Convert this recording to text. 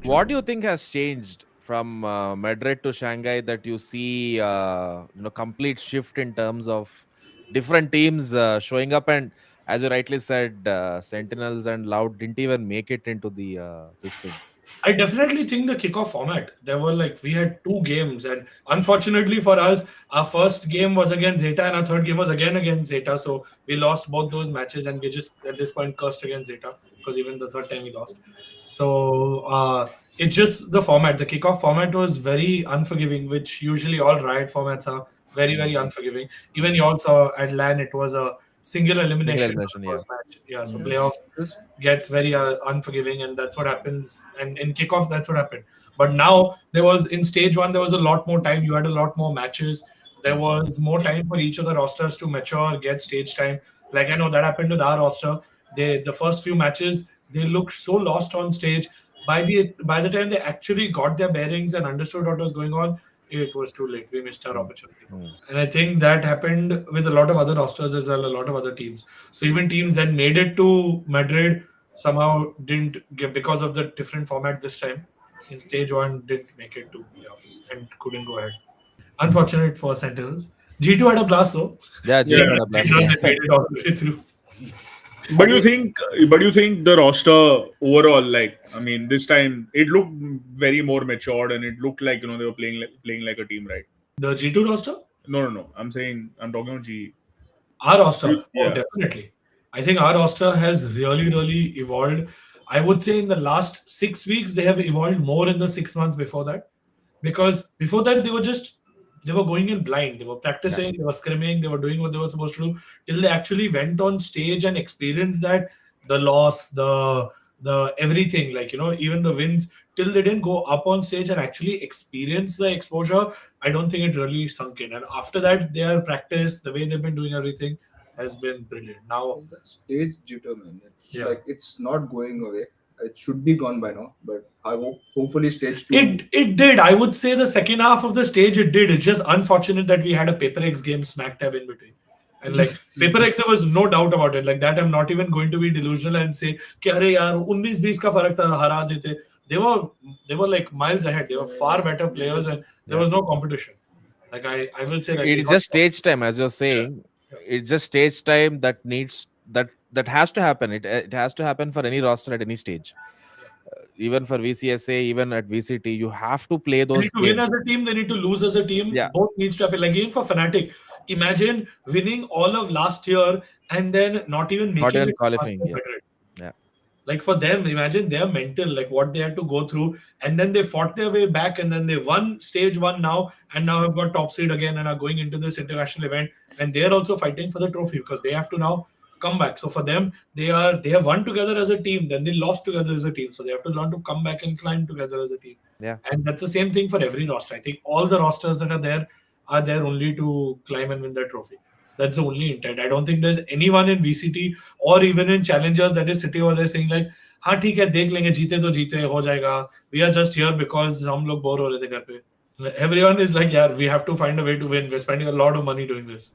What do you think has changed from Madrid to Shanghai that you see, complete shift in terms of different teams showing up? And as you rightly said, Sentinels and Loud didn't even make it into the this thing. I definitely think the kickoff format. There were we had two games, and unfortunately for us, our first game was against Zeta, and our third game was again against Zeta. So we lost both those matches, and we just at this point cursed against Zeta because even the third time we lost. So it's just the format. The kickoff format was very unforgiving, which usually all Riot formats are very Mm. unforgiving. Even you also at LAN, it was a single Single elimination for elimination, the yeah. first match. Yeah, so Yes. playoffs Yes. gets very unforgiving, and that's what happens. And in kickoff, that's what happened. But now there was in stage one, there was a lot more time. You had a lot more matches. There was more time for each of the rosters to mature, get stage time. Like I know that happened with our roster. The first few matches they looked so lost on stage. By the time they actually got their bearings and understood what was going on, it was too late. We missed our Mm. opportunity. Mm. And I think that happened with a lot of other rosters as well, a lot of other teams. So even teams that made it to Madrid somehow didn't get because of the different format this time. In stage one, didn't make it to playoffs and couldn't go ahead. Unfortunate for Sentinels. G2 had a blast though. Yeah, Yeah. G2 Even had if a they blast. done, Yeah. they made it all the way through. But you think the roster overall, like I mean, this time it looked very more matured, and it looked like they were playing like a team, right? The G2 roster? No. I'm talking about GE. Our roster, oh, Yeah. definitely. I think our roster has really evolved. I would say in the last 6 weeks, they have evolved more in the 6 months before that. Because before that, they were going in blind. They were Yeah. practicing, they were scrimming, they were doing what they were supposed to do till they actually went on stage and experienced that the loss, the everything, even the wins, till they didn't go up on stage and actually experience the exposure. I don't think it really sunk in. And after that, their practice, the way they've been doing everything, has been brilliant. Now, It's that stage jitter, man. It's yeah, like it's not going away. It should be gone by now, but I hope hopefully stage two. it did. I would say the second half of the stage it did. It's just unfortunate that we had a Paper X game smack dab in between. And Paper X, there was no doubt about it. Like that, I'm not even going to be delusional and say, "Ki अरे यार 19-20 का फर्क था हरा देते." They were like miles ahead. They were far better players, and there Yeah. was no competition. I will say It we is got just stage time, as you're yeah. saying. It's just stage time that needs that has to happen. It has to happen for any roster at any stage. Even for VCSA, even at VCT, you have to play They need those to win as games. a team. They need to lose as a team. Yeah. Both needs to happen. Like even for Fnatic, imagine winning all of last year and then not even Not making even it past qualifying. the Yeah. Madrid. Yeah. Like for them, imagine their mental, like what they had to go through, and then they fought their way back, and then they won stage one now, and now have got top seed again and are going into this international event, and they are also fighting for the trophy because they have to now come back. So for them, they have won together as a team, then they lost together as a team, so they have to learn to come back and climb together as a team. Yeah. And that's the same thing for every roster. I think all the rosters that are there only to climb and win that trophy. That's the only intent. I don't think there's anyone in VCT or even in challengers that is sitting over there saying like, हाँ ठीक है देख लेंगे जीते तो जीते हो जाएगा. We are just here because हम लोग बोर हो रहे थे घर पे. Everyone is like, yeah, we have to find a way to win. We're spending a lot of money doing this.